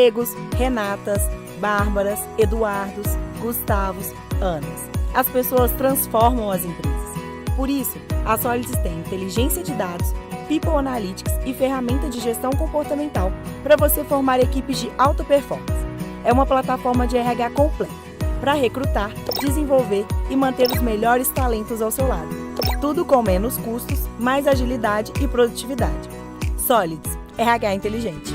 Diegos, Renatas, Bárbaras, Eduardos, Gustavos, Anas. As pessoas transformam as empresas. Por isso, a Solids tem inteligência de dados, People Analytics e ferramenta de gestão comportamental para você formar equipes de alta performance. É uma plataforma de RH completa para recrutar, desenvolver e manter os melhores talentos ao seu lado. Tudo com menos custos, mais agilidade e produtividade. Solids, RH inteligente.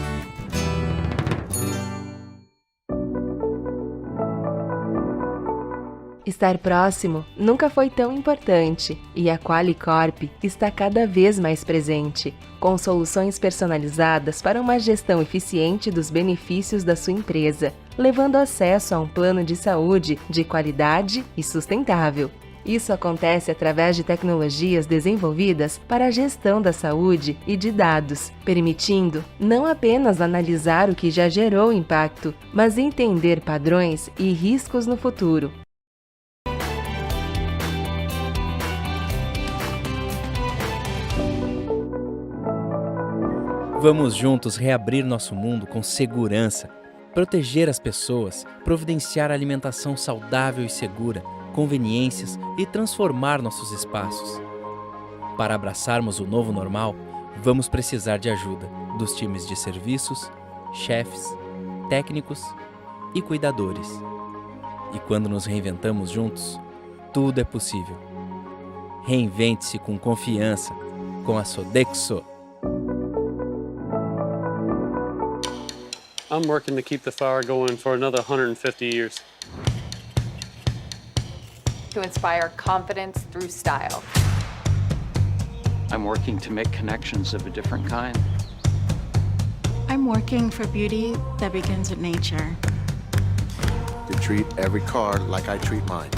Estar próximo nunca foi tão importante e a Qualicorp está cada vez mais presente, com soluções personalizadas para uma gestão eficiente dos benefícios da sua empresa, levando acesso a um plano de saúde de qualidade e sustentável. Isso acontece através de tecnologias desenvolvidas para a gestão da saúde e de dados, permitindo não apenas analisar o que já gerou impacto, mas entender padrões e riscos no futuro. Vamos juntos reabrir nosso mundo com segurança, proteger as pessoas, providenciar alimentação saudável e segura, conveniências e transformar nossos espaços. Para abraçarmos o novo normal, vamos precisar de ajuda dos times de serviços, chefes, técnicos e cuidadores. E quando nos reinventamos juntos, tudo é possível. Reinvente-se com confiança com a Sodexo. I'm working to keep the fire going for another 150 years. To inspire confidence through style. I'm working to make connections of a different kind. I'm working for beauty that begins at nature. To treat every car like I treat mine.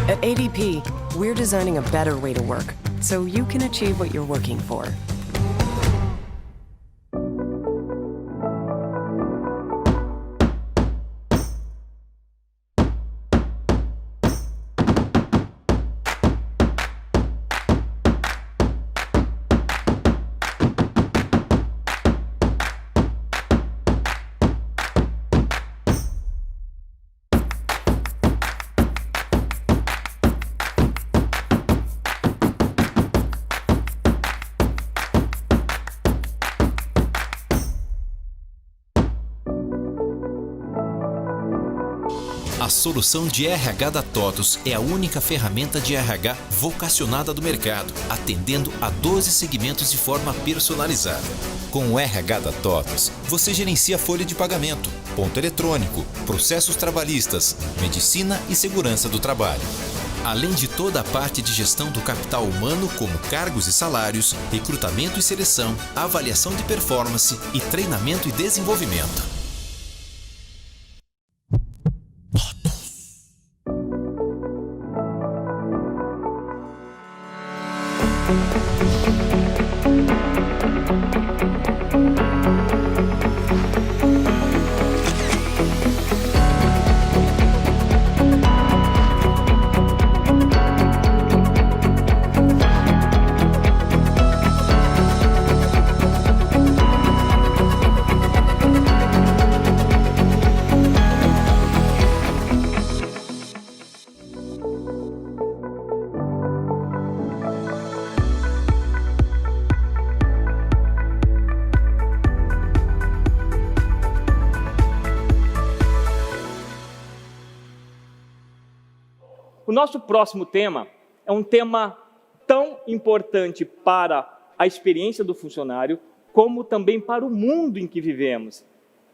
At ADP, we're designing a better way to work, so you can achieve what you're working for. A solução de RH da TOTUS é a única ferramenta de RH vocacionada do mercado, atendendo a 12 segmentos de forma personalizada. Com o RH da TOTUS, você gerencia folha de pagamento, ponto eletrônico, processos trabalhistas, medicina e segurança do trabalho. Além de toda a parte de gestão do capital humano, como cargos e salários, recrutamento e seleção, avaliação de performance e treinamento e desenvolvimento. O nosso próximo tema é um tema tão importante para a experiência do funcionário, como também para o mundo em que vivemos.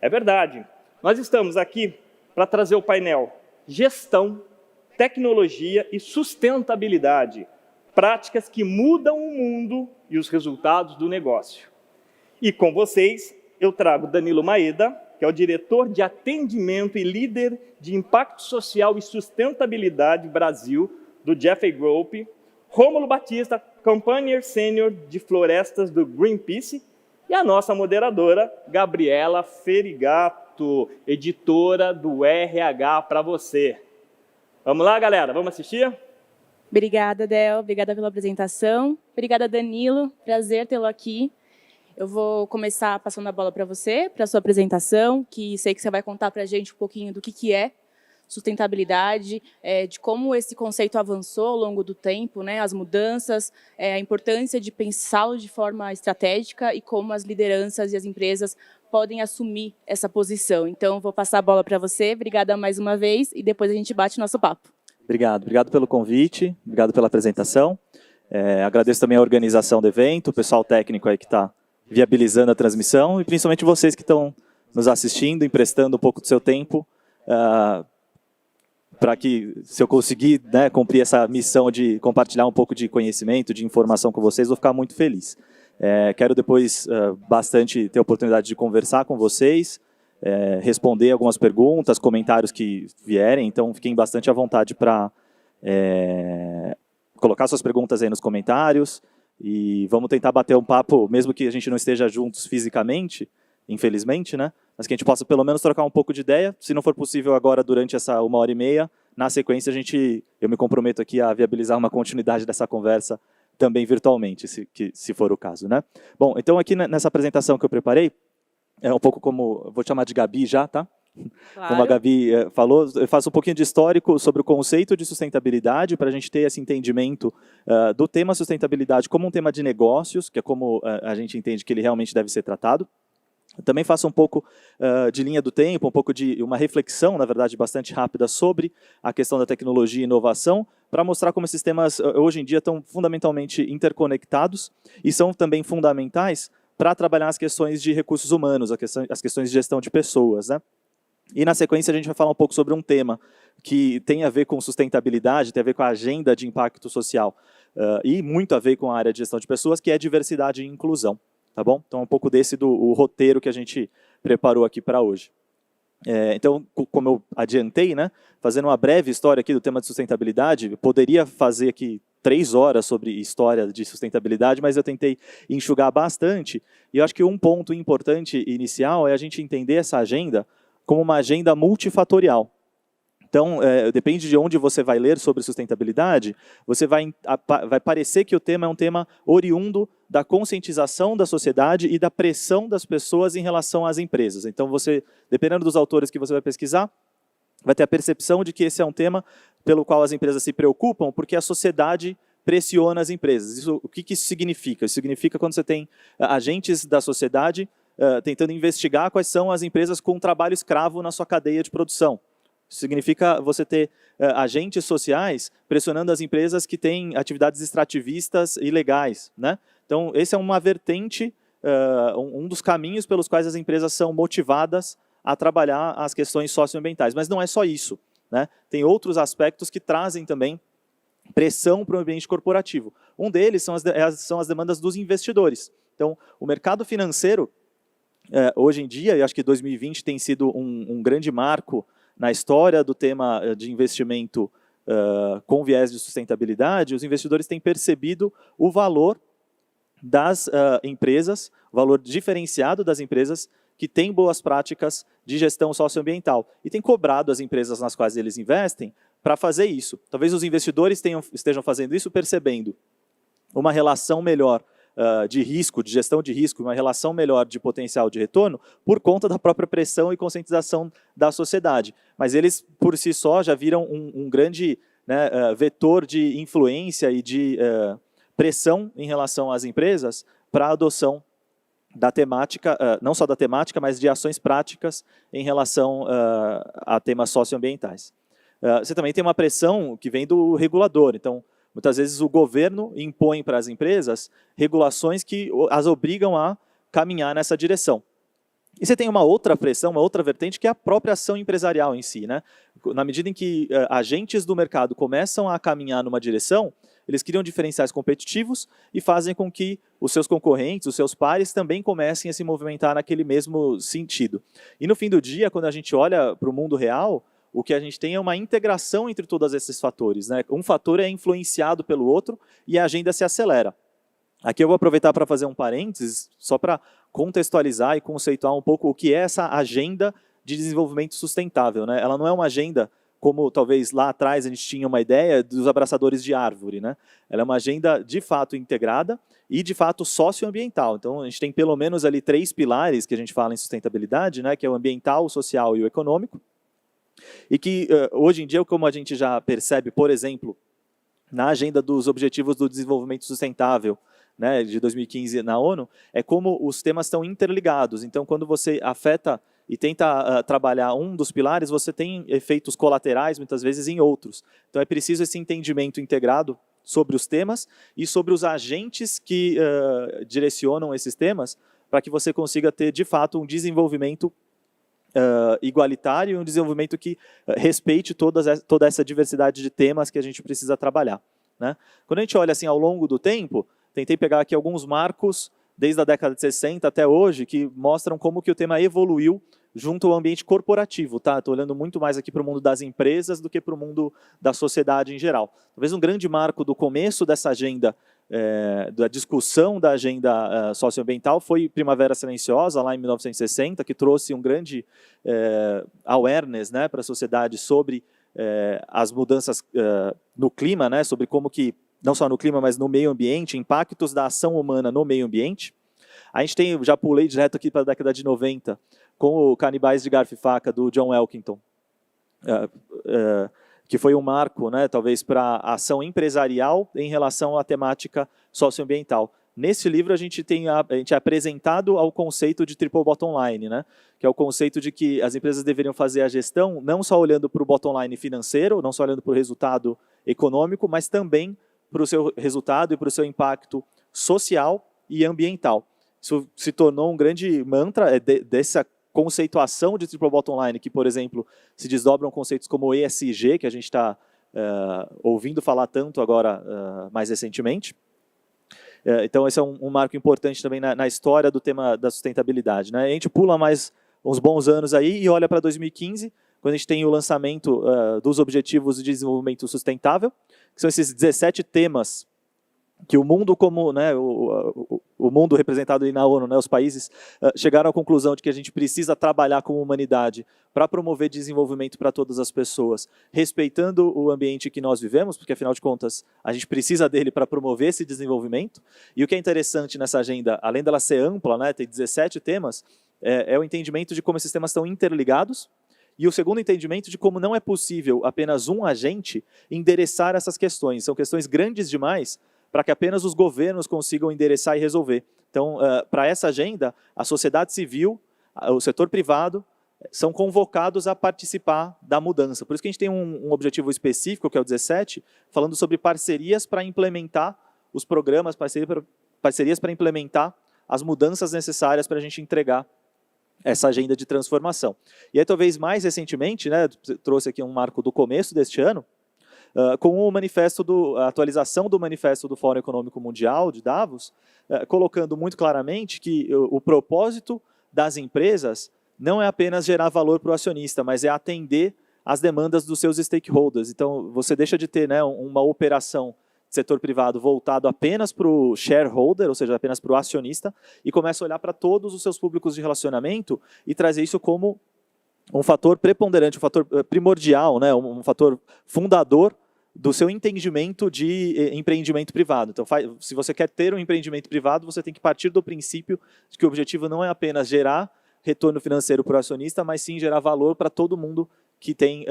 É verdade, nós estamos aqui para trazer o painel Gestão, Tecnologia e Sustentabilidade, práticas que mudam o mundo e os resultados do negócio. E com vocês, eu trago Danilo Maeda, que é o diretor de atendimento e líder de impacto social e sustentabilidade Brasil, do Jeffrey Group, Rômulo Batista, Campaigner Sênior de Florestas do Greenpeace, e a nossa moderadora, Gabriela Ferigato, editora do RH para você. Vamos lá, galera? Vamos assistir? Obrigada, Del. Obrigada pela apresentação. Obrigada, Danilo. Prazer tê-lo aqui. Eu vou começar passando a bola para você, para a sua apresentação, que sei que você vai contar para a gente um pouquinho do que é sustentabilidade, de como esse conceito avançou ao longo do tempo, né, as mudanças, a importância de pensá-lo de forma estratégica e como as lideranças e as empresas podem assumir essa posição. Então, vou passar a bola para você. Obrigada mais uma vez e depois a gente bate nosso papo. Obrigado pelo convite, obrigado pela apresentação. Agradeço também a organização do evento, o pessoal técnico aí que está viabilizando a transmissão e principalmente vocês que estão nos assistindo, emprestando um pouco do seu tempo para que, se eu conseguir, né, cumprir essa missão de compartilhar um pouco de conhecimento, de informação com vocês, vou ficar muito feliz. Quero depois bastante ter a oportunidade de conversar com vocês, responder algumas perguntas, comentários que vierem, então fiquem bastante à vontade para colocar suas perguntas aí nos comentários e vamos tentar bater um papo, mesmo que a gente não esteja juntos fisicamente, infelizmente, né? Mas que a gente possa pelo menos trocar um pouco de ideia, se não for possível agora durante essa 1h30, na sequência eu me comprometo aqui a viabilizar uma continuidade dessa conversa também virtualmente, se for o caso, né? Bom, então aqui nessa apresentação que eu preparei, é um pouco como, vou chamar de Gabi já, tá? Claro. Como a Gabi falou, eu faço um pouquinho de histórico sobre o conceito de sustentabilidade, para a gente ter esse entendimento do tema sustentabilidade como um tema de negócios, que é como a gente entende que ele realmente deve ser tratado. Eu também faço um pouco de linha do tempo, um pouco de uma reflexão, na verdade, bastante rápida sobre a questão da tecnologia e inovação, para mostrar como esses temas, hoje em dia, estão fundamentalmente interconectados e são também fundamentais para trabalhar as questões de recursos humanos, as questões de gestão de pessoas, né? E, na sequência, a gente vai falar um pouco sobre um tema que tem a ver com sustentabilidade, tem a ver com a agenda de impacto social e muito a ver com a área de gestão de pessoas, que é diversidade e inclusão. Tá bom? Então, um pouco o roteiro que a gente preparou aqui para hoje. Então, como eu adiantei, né, fazendo uma breve história aqui do tema de sustentabilidade, eu poderia fazer aqui 3 horas sobre história de sustentabilidade, mas eu tentei enxugar bastante. E eu acho que um ponto importante inicial é a gente entender essa agenda como uma agenda multifatorial. Então, depende de onde você vai ler sobre sustentabilidade, você vai parecer que o tema é um tema oriundo da conscientização da sociedade e da pressão das pessoas em relação às empresas. Então, dependendo dos autores que você vai pesquisar, vai ter a percepção de que esse é um tema pelo qual as empresas se preocupam, porque a sociedade pressiona as empresas. O que isso significa? Isso significa quando você tem agentes da sociedade tentando investigar quais são as empresas com trabalho escravo na sua cadeia de produção. Isso significa você ter agentes sociais pressionando as empresas que têm atividades extrativistas ilegais, né? Então, esse é uma vertente, um dos caminhos pelos quais as empresas são motivadas a trabalhar as questões socioambientais. Mas não é só isso, né? Tem outros aspectos que trazem também pressão para o ambiente corporativo. Um deles são as demandas dos investidores. Então, o mercado financeiro, hoje em dia, eu acho que 2020 tem sido um grande marco na história do tema de investimento com viés de sustentabilidade. Os investidores têm percebido o valor das empresas, o valor diferenciado das empresas que têm boas práticas de gestão socioambiental e têm cobrado as empresas nas quais eles investem para fazer isso. Talvez os investidores estejam fazendo isso percebendo uma relação melhor de risco, de gestão de risco, uma relação melhor de potencial de retorno por conta da própria pressão e conscientização da sociedade. Mas eles, por si só, já viram um grande, né, vetor de influência e de pressão em relação às empresas para a adoção da temática, não só da temática, mas de ações práticas em relação a temas socioambientais. Você também tem uma pressão que vem do regulador. Então, muitas vezes o governo impõe para as empresas regulações que as obrigam a caminhar nessa direção. E você tem uma outra pressão, uma outra vertente, que é a própria ação empresarial em si, né? Na medida em que agentes do mercado começam a caminhar numa direção, eles criam diferenciais competitivos e fazem com que os seus concorrentes, os seus pares, também comecem a se movimentar naquele mesmo sentido. E no fim do dia, quando a gente olha para o mundo real, o que a gente tem é uma integração entre todos esses fatores, né? Um fator é influenciado pelo outro e a agenda se acelera. Aqui eu vou aproveitar para fazer um parênteses, só para contextualizar e conceituar um pouco o que é essa agenda de desenvolvimento sustentável, né? Ela não é uma agenda como talvez lá atrás a gente tinha uma ideia dos abraçadores de árvore, né? Ela é uma agenda de fato integrada e de fato socioambiental. Então a gente tem pelo menos ali 3 pilares que a gente fala em sustentabilidade, né? Que é o ambiental, o social e o econômico. E que hoje em dia, como a gente já percebe, por exemplo, na agenda dos Objetivos do Desenvolvimento Sustentável, né, de 2015 na ONU, é como os temas estão interligados. Então, quando você afeta e tenta trabalhar um dos pilares, você tem efeitos colaterais, muitas vezes, em outros. Então, é preciso esse entendimento integrado sobre os temas e sobre os agentes que direcionam esses temas para que você consiga ter, de fato, um desenvolvimento igualitário e um desenvolvimento que respeite toda essa diversidade de temas que a gente precisa trabalhar, né? Quando a gente olha assim ao longo do tempo, tentei pegar aqui alguns marcos desde a década de 60 até hoje que mostram como que o tema evoluiu junto ao ambiente corporativo, tá? Estou olhando muito mais aqui para o mundo das empresas do que para o mundo da sociedade em geral. Talvez um grande marco do começo dessa agenda, da discussão da agenda socioambiental foi Primavera Silenciosa, lá em 1960, que trouxe um grande awareness, né, para a sociedade sobre as mudanças no clima, né, sobre como que, não só no clima, mas no meio ambiente, impactos da ação humana no meio ambiente. A gente tem, já pulei direto aqui para a década de 90, com o Canibais de Garfo e Faca, do John Elkington, que foi um marco, né, talvez, para a ação empresarial em relação à temática socioambiental. Nesse livro, a gente é apresentado ao conceito de triple bottom line, né, que é o conceito de que as empresas deveriam fazer a gestão não só olhando para o bottom line financeiro, não só olhando para o resultado econômico, mas também para o seu resultado e para o seu impacto social e ambiental. Isso se tornou um grande mantra dessa conceituação de triple bottom line, que, por exemplo, se desdobram conceitos como ESG, que a gente está ouvindo falar tanto agora, mais recentemente. Então, esse é um marco importante também na história do tema da sustentabilidade, né? A gente pula mais uns bons anos aí e olha para 2015, quando a gente tem o lançamento dos Objetivos de Desenvolvimento Sustentável, que são esses 17 temas que o mundo como, né, o mundo representado aí na ONU, né, os países, chegaram à conclusão de que a gente precisa trabalhar como humanidade para promover desenvolvimento para todas as pessoas, respeitando o ambiente que nós vivemos, porque afinal de contas a gente precisa dele para promover esse desenvolvimento. E o que é interessante nessa agenda, além dela ser ampla, né, tem 17 temas, é o entendimento de como esses temas estão interligados, e o segundo entendimento de como não é possível apenas um agente endereçar essas questões. São questões grandes demais para que apenas os governos consigam endereçar e resolver. Então, para essa agenda, a sociedade civil, o setor privado, são convocados a participar da mudança. Por isso que a gente tem um objetivo específico, que é o 17, falando sobre parcerias para implementar os programas, parcerias para implementar as mudanças necessárias para a gente entregar essa agenda de transformação. E aí, talvez mais recentemente, né, trouxe aqui um marco do começo deste ano, com a atualização do manifesto do Fórum Econômico Mundial de Davos, colocando muito claramente que o propósito das empresas não é apenas gerar valor para o acionista, mas é atender às demandas dos seus stakeholders. Então, você deixa de ter, né, uma operação de setor privado voltado apenas para o shareholder, ou seja, apenas para o acionista, e começa a olhar para todos os seus públicos de relacionamento e trazer isso como um fator preponderante, um fator primordial, né, um fator fundador do seu entendimento de empreendimento privado. Então, se você quer ter um empreendimento privado, você tem que partir do princípio de que o objetivo não é apenas gerar retorno financeiro para o acionista, mas sim gerar valor para todo mundo que tem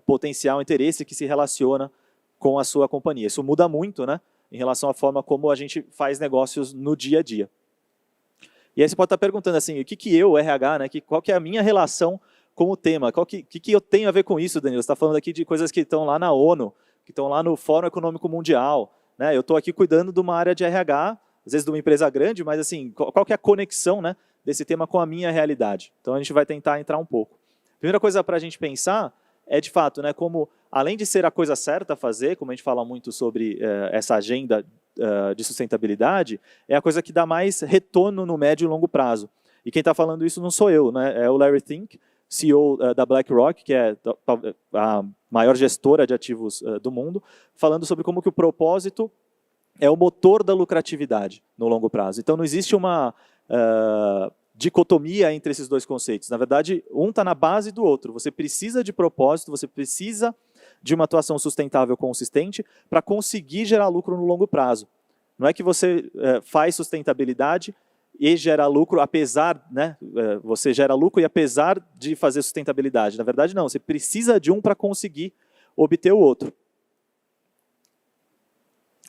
potencial interesse, que se relaciona com a sua companhia. Isso muda muito, né, em relação à forma como a gente faz negócios no dia a dia. E aí você pode estar perguntando assim, o que eu, RH, né, qual que é a minha relação com o tema? O que eu tenho a ver com isso, Danilo? Você está falando aqui de coisas que estão lá na ONU, que estão lá no Fórum Econômico Mundial, né? Eu estou aqui cuidando de uma área de RH, às vezes de uma empresa grande, mas assim, qual que é a conexão, né, desse tema com a minha realidade? Então a gente vai tentar entrar um pouco. Primeira coisa para a gente pensar é de fato, né, como, além de ser a coisa certa a fazer, como a gente fala muito sobre essa agenda de sustentabilidade, é a coisa que dá mais retorno no médio e longo prazo. E quem está falando isso não sou eu, né, é o Larry Fink, CEO da BlackRock, que é a maior gestora de ativos do mundo, falando sobre como que o propósito é o motor da lucratividade no longo prazo. Então não existe uma dicotomia entre esses dois conceitos. Na verdade, um está na base do outro. Você precisa de propósito, você precisa de uma atuação sustentável consistente para conseguir gerar lucro no longo prazo. Não é que você faz sustentabilidade e gera lucro, apesar, né, você gera lucro e apesar de fazer sustentabilidade. Na verdade, não, você precisa de um para conseguir obter o outro.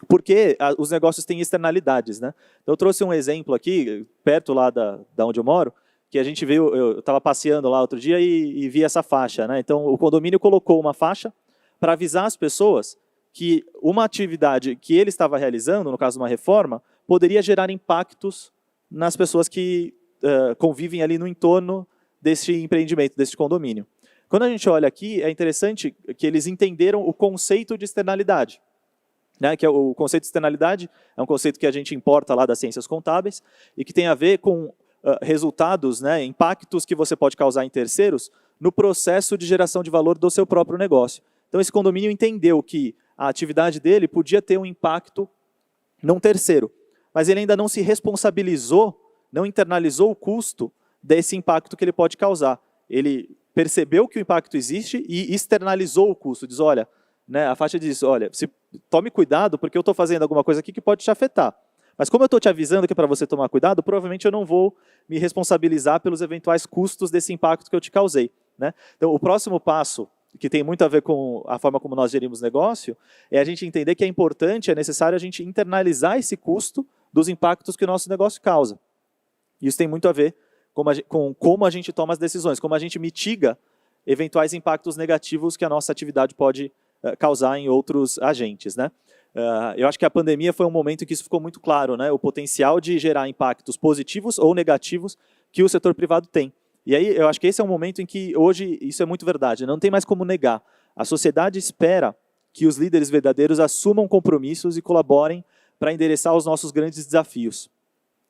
Porque os negócios têm externalidades, né? Então, eu trouxe um exemplo aqui, perto lá da onde eu moro, que a gente viu, eu estava passeando lá outro dia e vi essa faixa, né? Então, o condomínio colocou uma faixa para avisar as pessoas que uma atividade que ele estava realizando, no caso de uma reforma, poderia gerar impactos nas pessoas que convivem ali no entorno deste empreendimento, deste condomínio. Quando a gente olha aqui, é interessante que eles entenderam o conceito de externalidade. Né, que é o conceito de externalidade é um conceito que a gente importa lá das ciências contábeis e que tem a ver com resultados, né, impactos que você pode causar em terceiros no processo de geração de valor do seu próprio negócio. Então, esse condomínio entendeu que a atividade dele podia ter um impacto num terceiro, mas ele ainda não se responsabilizou, não internalizou o custo desse impacto que ele pode causar. Ele percebeu que o impacto existe e externalizou o custo, diz, olha, né, a faixa diz, olha, tome cuidado porque eu estou fazendo alguma coisa aqui que pode te afetar. Mas como eu estou te avisando que é para você tomar cuidado, provavelmente eu não vou me responsabilizar pelos eventuais custos desse impacto que eu te causei. Né? Então, o próximo passo, que tem muito a ver com a forma como nós gerimos negócio, é a gente entender que é importante, é necessário a gente internalizar esse custo dos impactos que o nosso negócio causa. Isso tem muito a ver com como a gente toma as decisões, como a gente mitiga eventuais impactos negativos que a nossa atividade pode causar em outros agentes. Né? Eu acho que a pandemia foi um momento em que isso ficou muito claro, né? O potencial de gerar impactos positivos ou negativos que o setor privado tem. E aí eu acho que esse é um momento em que hoje isso é muito verdade, não tem mais como negar. A sociedade espera que os líderes verdadeiros assumam compromissos e colaborem para endereçar os nossos grandes desafios.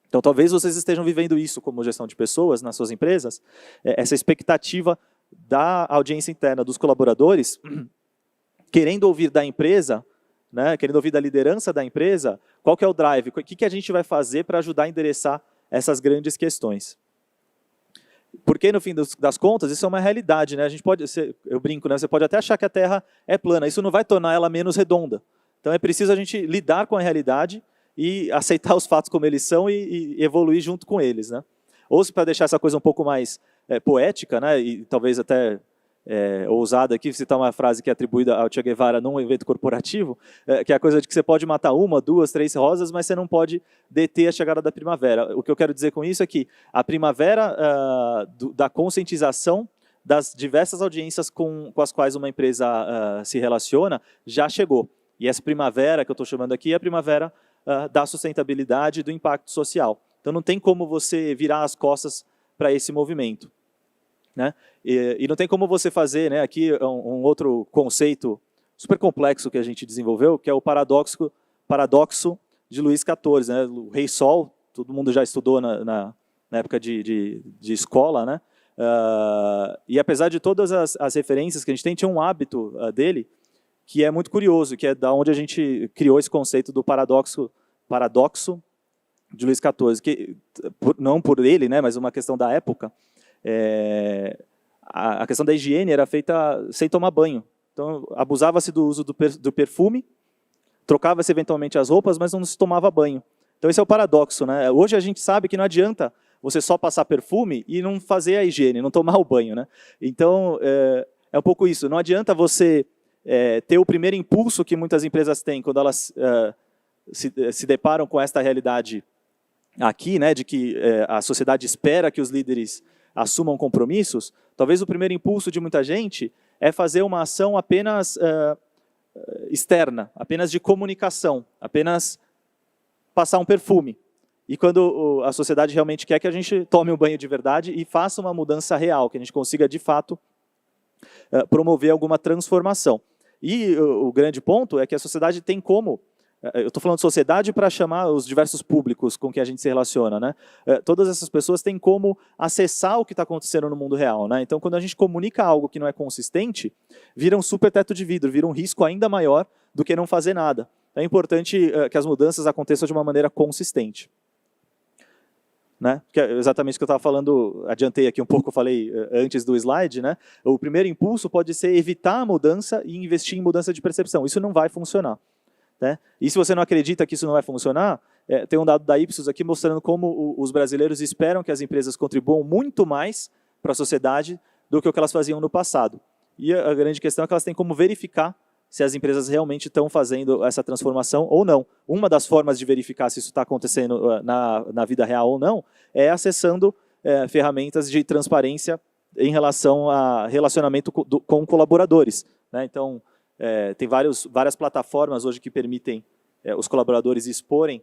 Então talvez vocês estejam vivendo isso como gestão de pessoas nas suas empresas, essa expectativa da audiência interna dos colaboradores, querendo ouvir da empresa, né, querendo ouvir da liderança da empresa, qual que é o drive, o que a gente vai fazer para ajudar a endereçar essas grandes questões. Porque, no fim das contas, isso é uma realidade. Né? A gente pode, eu brinco, né, você pode até achar que a Terra é plana, isso não vai tornar ela menos redonda. Então é preciso a gente lidar com a realidade e aceitar os fatos como eles são e evoluir junto com eles. Né? Ou se para deixar essa coisa um pouco mais poética, né, e talvez até ousada aqui, citar uma frase que é atribuída ao Che Guevara num evento corporativo, que é a coisa de que você pode matar 1, 2, 3 rosas, mas você não pode deter a chegada da primavera. O que eu quero dizer com isso é que a primavera da conscientização das diversas audiências com as quais uma empresa se relaciona já chegou. E essa primavera que eu estou chamando aqui é a primavera da sustentabilidade e do impacto social. Então não tem como você virar as costas para esse movimento. Né? E não tem como você fazer, né, aqui um outro conceito super complexo que a gente desenvolveu, que é o paradoxo de Luís XIV, né? O Rei Sol, todo mundo já estudou na época de escola, né? E apesar de todas as referências que a gente tem, tinha um hábito dele que é muito curioso, que é da onde a gente criou esse conceito do paradoxo de Luís XIV, que não por ele, né, mas uma questão da época. A questão da higiene era feita sem tomar banho. Então, abusava-se do uso do perfume, trocava-se eventualmente as roupas, mas não se tomava banho. Então, esse é o paradoxo. Né? Hoje a gente sabe que não adianta você só passar perfume e não fazer a higiene, não tomar o banho. Né? Então, é um pouco isso. Não adianta você ter o primeiro impulso que muitas empresas têm quando elas se deparam com esta realidade aqui, né, de que a sociedade espera que os líderes assumam compromissos. Talvez o primeiro impulso de muita gente é fazer uma ação apenas externa, apenas de comunicação, apenas passar um perfume. E quando a sociedade realmente quer que a gente tome um banho de verdade e faça uma mudança real, que a gente consiga, de fato, promover alguma transformação. E o grande ponto é que a sociedade tem como, eu estou falando de sociedade para chamar os diversos públicos com que a gente se relaciona, né? Todas essas pessoas têm como acessar o que está acontecendo no mundo real, né? Então, quando a gente comunica algo que não é consistente, vira um super teto de vidro, vira um risco ainda maior do que não fazer nada. É importante que as mudanças aconteçam de uma maneira consistente. Né? Que é exatamente o que eu estava falando, adiantei aqui um pouco, eu falei antes do slide, né? O primeiro impulso pode ser evitar a mudança e investir em mudança de percepção. Isso não vai funcionar. Né? E se você não acredita que isso não vai funcionar, tem um dado da Ipsos aqui mostrando como os brasileiros esperam que as empresas contribuam muito mais para a sociedade do que o que elas faziam no passado. E a grande questão é que elas têm como verificar se as empresas realmente estão fazendo essa transformação ou não. Uma das formas de verificar se isso está acontecendo na vida real ou não é acessando ferramentas de transparência em relação a relacionamento com colaboradores. Né? Então, tem várias plataformas hoje que permitem os colaboradores exporem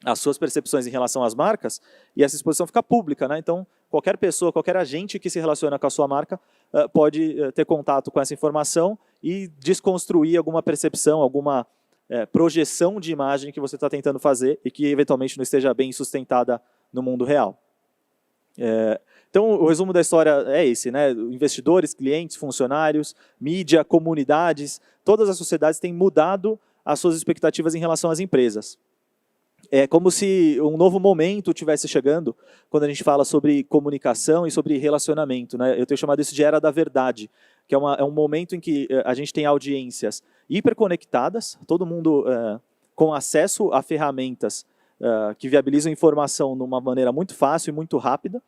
as suas percepções em relação às marcas, e essa exposição fica pública. Né? Então, qualquer pessoa, qualquer agente que se relaciona com a sua marca pode ter contato com essa informação e desconstruir alguma percepção, alguma projeção de imagem que você está tentando fazer e que eventualmente não esteja bem sustentada no mundo real. Então, o resumo da história é esse, né? Investidores, clientes, funcionários, mídia, comunidades, todas as sociedades têm mudado as suas expectativas em relação às empresas. É como se um novo momento estivesse chegando quando a gente fala sobre comunicação e sobre relacionamento. Né? Eu tenho chamado isso de era da verdade, que é um momento em que a gente tem audiências hiperconectadas, todo mundo com acesso a ferramentas que viabilizam informação de uma maneira muito fácil e muito rápida,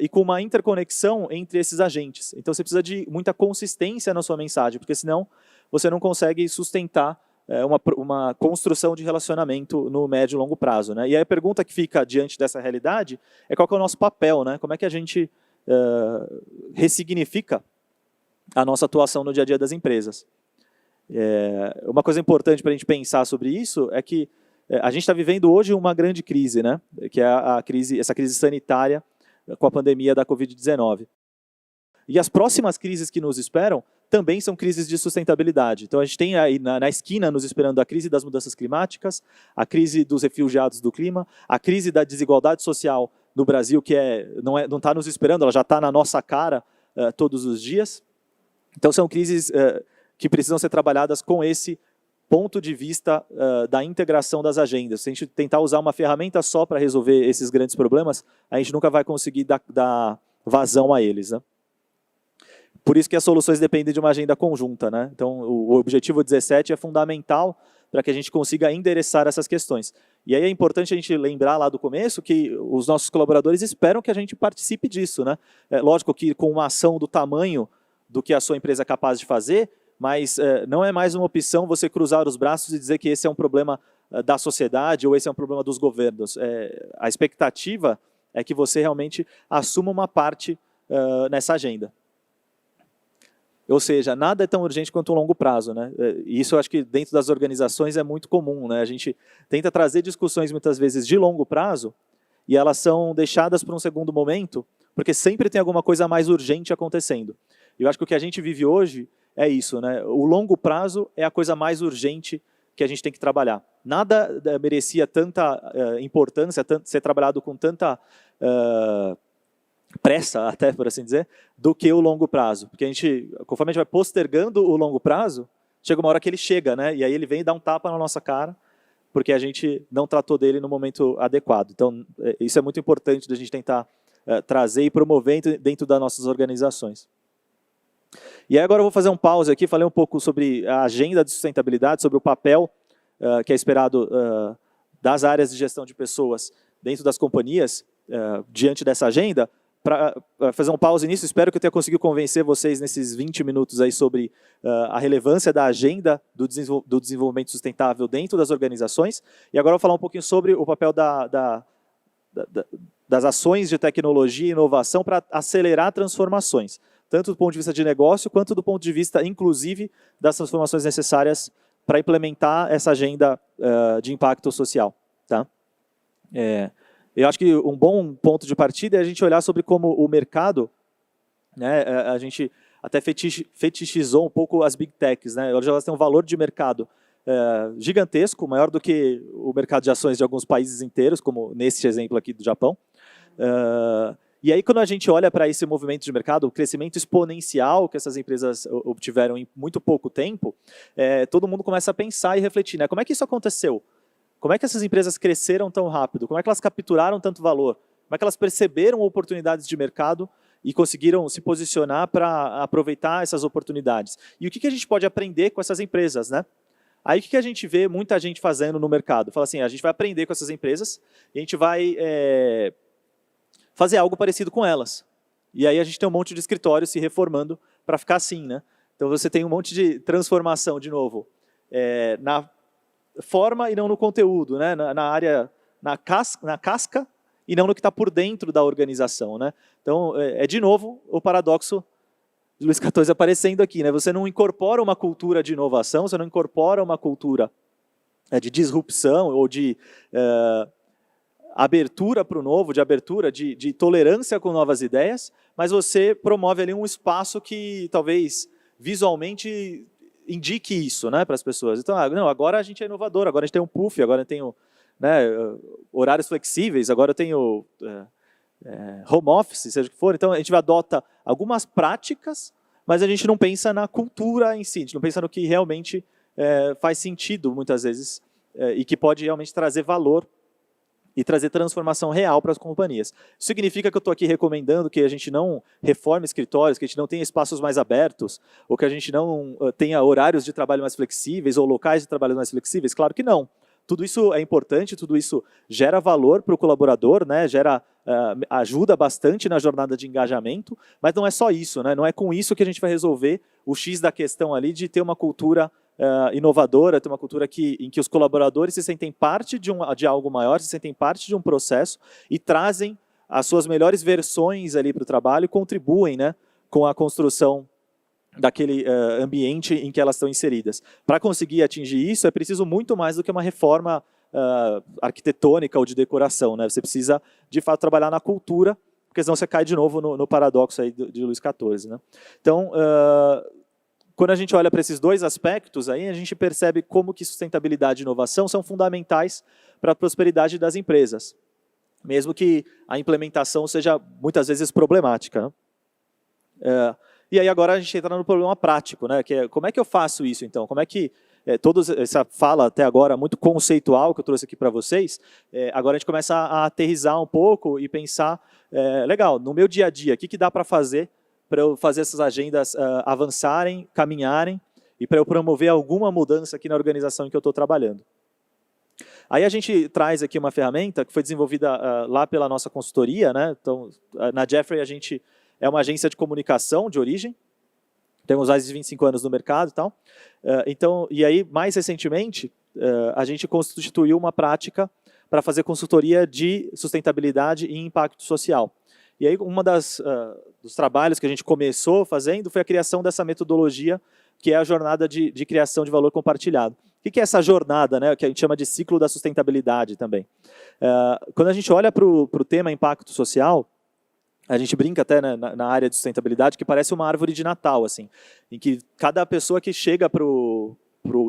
e com uma interconexão entre esses agentes. Então você precisa de muita consistência na sua mensagem, porque senão você não consegue sustentar uma construção de relacionamento no médio e longo prazo. Né? E aí a pergunta que fica diante dessa realidade é qual que é o nosso papel, né? Como é que a gente ressignifica a nossa atuação no dia a dia das empresas. Uma coisa importante para a gente pensar sobre isso é que a gente está vivendo hoje uma grande crise, né? Que é essa crise sanitária com a pandemia da Covid-19. E as próximas crises que nos esperam também são crises de sustentabilidade. Então a gente tem aí na esquina nos esperando a crise das mudanças climáticas, a crise dos refugiados do clima, a crise da desigualdade social no Brasil, que não está nos esperando, ela já está na nossa cara todos os dias. Então são crises que precisam ser trabalhadas com esse ponto de vista da integração das agendas. Se a gente tentar usar uma ferramenta só para resolver esses grandes problemas, a gente nunca vai conseguir dar vazão a eles. Né? Por isso que as soluções dependem de uma agenda conjunta. Né? Então, o objetivo 17 é fundamental para que a gente consiga endereçar essas questões. E aí é importante a gente lembrar lá do começo que os nossos colaboradores esperam que a gente participe disso. Né? Lógico que com uma ação do tamanho do que a sua empresa é capaz de fazer, mas não é mais uma opção você cruzar os braços e dizer que esse é um problema da sociedade ou esse é um problema dos governos. A expectativa é que você realmente assuma uma parte nessa agenda. Ou seja, nada é tão urgente quanto o longo prazo. Né? E isso eu acho que dentro das organizações é muito comum. Né? A gente tenta trazer discussões muitas vezes de longo prazo e elas são deixadas para um segundo momento, porque sempre tem alguma coisa mais urgente acontecendo. E eu acho que o que a gente vive hoje é isso. Né? O longo prazo é a coisa mais urgente que a gente tem que trabalhar. Nada merecia tanta importância, ser trabalhado com tanta pressa, até por assim dizer, do que o longo prazo. Porque conforme a gente vai postergando o longo prazo, chega uma hora que ele chega, né? E aí ele vem e dá um tapa na nossa cara, porque a gente não tratou dele no momento adequado. Então, isso é muito importante da gente tentar trazer e promover dentro das nossas organizações. E aí agora eu vou fazer um pause aqui, falei um pouco sobre a agenda de sustentabilidade, sobre o papel que é esperado das áreas de gestão de pessoas dentro das companhias, diante dessa agenda. Para fazer um pause nisso, espero que eu tenha conseguido convencer vocês nesses 20 minutos aí sobre a relevância da agenda do desenvolvimento sustentável dentro das organizações. E agora eu vou falar um pouquinho sobre o papel das ações de tecnologia e inovação para acelerar transformações, tanto do ponto de vista de negócio, quanto do ponto de vista, inclusive, das transformações necessárias para implementar essa agenda de impacto social. Tá? Eu acho que um bom ponto de partida é a gente olhar sobre como o mercado, né, a gente até fetichizou um pouco as Big Techs, né? Hoje elas têm um valor de mercado gigantesco, maior do que o mercado de ações de alguns países inteiros, como nesse exemplo aqui do Japão. E aí, quando a gente olha para esse movimento de mercado, o crescimento exponencial que essas empresas obtiveram em muito pouco tempo, todo mundo começa a pensar e refletir, né? Como é que isso aconteceu? Como é que essas empresas cresceram tão rápido? Como é que elas capturaram tanto valor? Como é que elas perceberam oportunidades de mercado e conseguiram se posicionar para aproveitar essas oportunidades? E o que a gente pode aprender com essas empresas, né? Aí o que a gente vê muita gente fazendo no mercado? Fala assim, a gente vai aprender com essas empresas e a gente vai fazer algo parecido com elas. E aí a gente tem um monte de escritórios se reformando para ficar assim, né? Então você tem um monte de transformação, de novo, na forma e não no conteúdo, né? Na área, na casca e não no que está por dentro da organização, né? Então, de novo, o paradoxo de Luís XIV aparecendo aqui, né? Você não incorpora uma cultura de inovação, você não incorpora uma cultura de disrupção ou de abertura para o novo, de abertura, de tolerância com novas ideias, mas você promove ali um espaço que talvez visualmente indique isso, né, para as pessoas. Então, não, agora a gente é inovador, agora a gente tem um puff, agora eu tenho, né, horários flexíveis, agora eu tenho home office, seja o que for. Então a gente adota algumas práticas, mas a gente não pensa na cultura em si, a gente não pensa no que realmente faz sentido, muitas vezes, e que pode realmente trazer valor e trazer transformação real para as companhias. Isso significa que eu estou aqui recomendando que a gente não reforme escritórios, que a gente não tenha espaços mais abertos, ou que a gente não tenha horários de trabalho mais flexíveis, ou locais de trabalho mais flexíveis? Claro que não. Tudo isso é importante, tudo isso gera valor para o colaborador, né? Ajuda bastante na jornada de engajamento, mas não é só isso, né? Não é com isso que a gente vai resolver o X da questão ali de ter uma cultura inovadora, ter uma cultura em que os colaboradores se sentem parte de algo maior, se sentem parte de um processo e trazem as suas melhores versões ali para o trabalho e contribuem, né, com a construção daquele ambiente em que elas estão inseridas. Para conseguir atingir isso, é preciso muito mais do que uma reforma arquitetônica ou de decoração, né? Você precisa, de fato, trabalhar na cultura, porque senão você cai de novo no paradoxo aí de Luís XIV, né? Então, quando a gente olha para esses dois aspectos, aí, a gente percebe como que sustentabilidade e inovação são fundamentais para a prosperidade das empresas, mesmo que a implementação seja, muitas vezes, problemática, né? E aí agora a gente entra no problema prático, né? Que é, como é que eu faço isso, então? Como é que, toda essa fala até agora muito conceitual que eu trouxe aqui para vocês, agora a gente começa a aterrizar um pouco e pensar, legal, no meu dia a dia, o que dá para fazer para eu fazer essas agendas avançarem, caminharem, e para eu promover alguma mudança aqui na organização em que eu estou trabalhando. Aí a gente traz aqui uma ferramenta que foi desenvolvida lá pela nossa consultoria, né? Então, na Jeffrey a gente é uma agência de comunicação de origem, temos mais de 25 anos no mercado e tal. Então, e aí, mais recentemente, a gente constituiu uma prática para fazer consultoria de sustentabilidade e impacto social. E aí, dos trabalhos que a gente começou fazendo foi a criação dessa metodologia, que é a jornada de criação de valor compartilhado. O que é essa jornada, né, que a gente chama de ciclo da sustentabilidade também? Quando a gente olha para o tema impacto social, a gente brinca até, né, na área de sustentabilidade que parece uma árvore de Natal, assim, em que cada pessoa que chega para o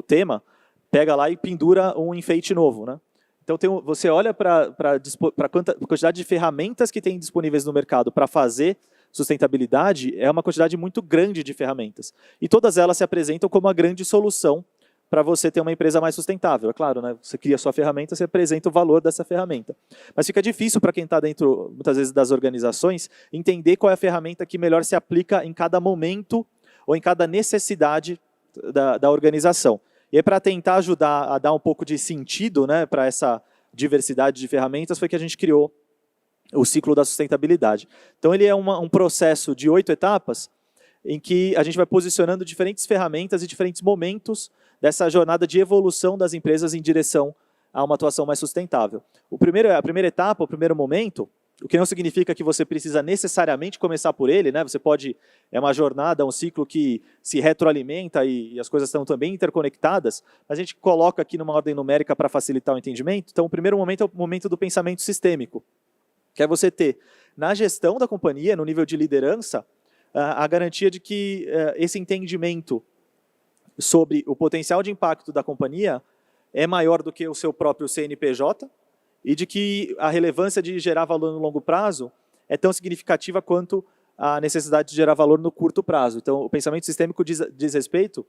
tema pega lá e pendura um enfeite novo, né? Então você olha para a quantidade de ferramentas que tem disponíveis no mercado para fazer sustentabilidade, é uma quantidade muito grande de ferramentas. E todas elas se apresentam como a grande solução para você ter uma empresa mais sustentável. É claro, né? Você cria a sua ferramenta, você apresenta o valor dessa ferramenta. Mas fica difícil para quem está dentro, muitas vezes, das organizações, entender qual é a ferramenta que melhor se aplica em cada momento ou em cada necessidade da organização. E aí, para tentar ajudar a dar um pouco de sentido, né, para essa diversidade de ferramentas, foi que a gente criou o ciclo da sustentabilidade. Então, ele é um processo de 8 etapas, em que a gente vai posicionando diferentes ferramentas e diferentes momentos dessa jornada de evolução das empresas em direção a uma atuação mais sustentável. A primeira etapa, o primeiro momento, o que não significa que você precisa necessariamente começar por ele, né? Você pode, é uma jornada, um ciclo que se retroalimenta e as coisas estão também interconectadas, a gente coloca aqui numa ordem numérica para facilitar o entendimento. Então, o primeiro momento é o momento do pensamento sistêmico, que é você ter, na gestão da companhia, no nível de liderança, a garantia de que esse entendimento sobre o potencial de impacto da companhia é maior do que o seu próprio CNPJ e de que a relevância de gerar valor no longo prazo é tão significativa quanto a necessidade de gerar valor no curto prazo. Então, o pensamento sistêmico diz respeito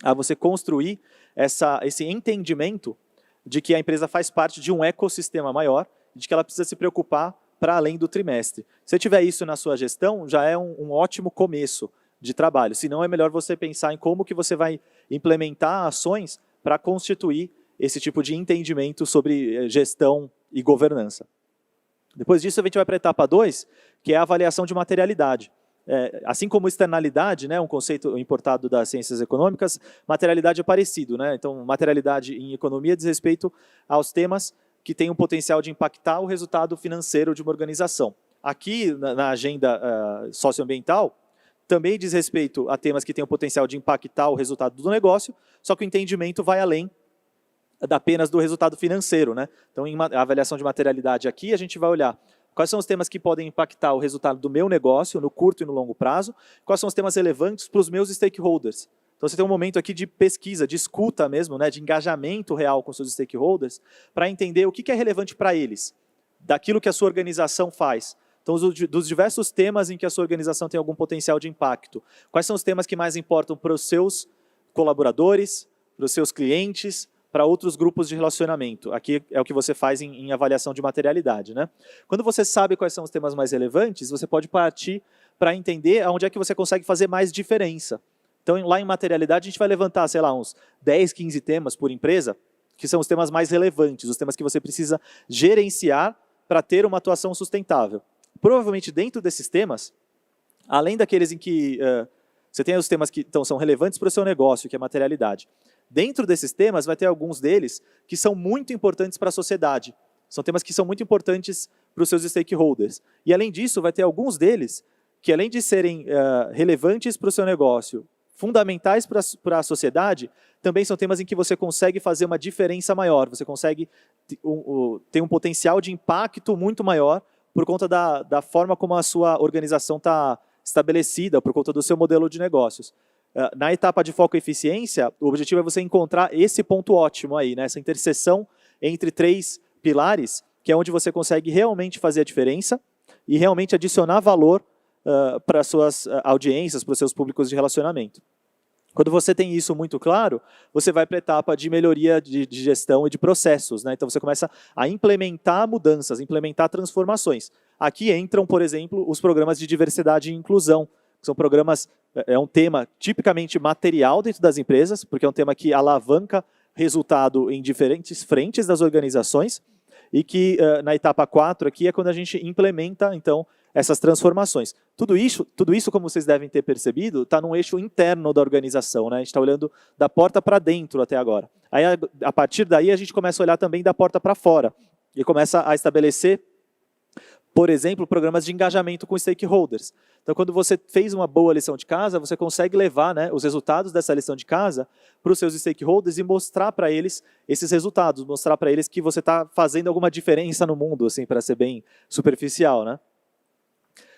a você construir esse entendimento de que a empresa faz parte de um ecossistema maior, de que ela precisa se preocupar para além do trimestre. Se você tiver isso na sua gestão, já é um ótimo começo de trabalho. Se não, é melhor você pensar em como que você vai implementar ações para constituir esse tipo de entendimento sobre gestão e governança. Depois disso, a gente vai para a etapa 2, que é a avaliação de materialidade. Assim como externalidade, né, um conceito importado das ciências econômicas, materialidade é parecido. Né? Então, materialidade em economia diz respeito aos temas que têm um potencial de impactar o resultado financeiro de uma organização. Aqui, na agenda socioambiental, também diz respeito a temas que têm o potencial de impactar o resultado do negócio, só que o entendimento vai além apenas do resultado financeiro. Né? Então, em avaliação de materialidade aqui, a gente vai olhar quais são os temas que podem impactar o resultado do meu negócio, no curto e no longo prazo, quais são os temas relevantes para os meus stakeholders. Então, você tem um momento aqui de pesquisa, de escuta mesmo, né, de engajamento real com seus stakeholders, para entender o que é relevante para eles, daquilo que a sua organização faz. Então, dos diversos temas em que a sua organização tem algum potencial de impacto, quais são os temas que mais importam para os seus colaboradores, para os seus clientes, para outros grupos de relacionamento. Aqui é o que você faz em avaliação de materialidade. Né? Quando você sabe quais são os temas mais relevantes, você pode partir para entender onde é que você consegue fazer mais diferença. Então, lá em materialidade, a gente vai levantar, sei lá, uns 10, 15 temas por empresa, que são os temas mais relevantes, os temas que você precisa gerenciar para ter uma atuação sustentável. Provavelmente, dentro desses temas, além daqueles em que você tem os temas que são relevantes para o seu negócio, que é materialidade, dentro desses temas, vai ter alguns deles que são muito importantes para a sociedade. São temas que são muito importantes para os seus stakeholders. E, além disso, vai ter alguns deles que, além de serem relevantes para o seu negócio, fundamentais para a sociedade, também são temas em que você consegue fazer uma diferença maior, você consegue ter um potencial de impacto muito maior por conta da forma como a sua organização está estabelecida, por conta do seu modelo de negócios. Na etapa de foco e eficiência, o objetivo é você encontrar esse ponto ótimo aí, né? Essa interseção entre 3 pilares, que é onde você consegue realmente fazer a diferença e realmente adicionar valor para as suas audiências, para os seus públicos de relacionamento. Quando você tem isso muito claro, você vai para a etapa de melhoria de gestão e de processos. Né? Então, você começa a implementar mudanças, implementar transformações. Aqui entram, por exemplo, os programas de diversidade e inclusão, que são programas, é um tema tipicamente material dentro das empresas, porque é um tema que alavanca resultado em diferentes frentes das organizações, e que na etapa 4 aqui é quando a gente implementa, então, essas transformações. Tudo isso, como vocês devem ter percebido, está num eixo interno da organização. Né? A gente está olhando da porta para dentro até agora. Aí, a partir daí, a gente começa a olhar também da porta para fora. E começa a estabelecer, por exemplo, programas de engajamento com stakeholders. Então, quando você fez uma boa lição de casa, você consegue levar, né, os resultados dessa lição de casa para os seus stakeholders e mostrar para eles esses resultados, mostrar para eles que você está fazendo alguma diferença no mundo, assim, para ser bem superficial. Né?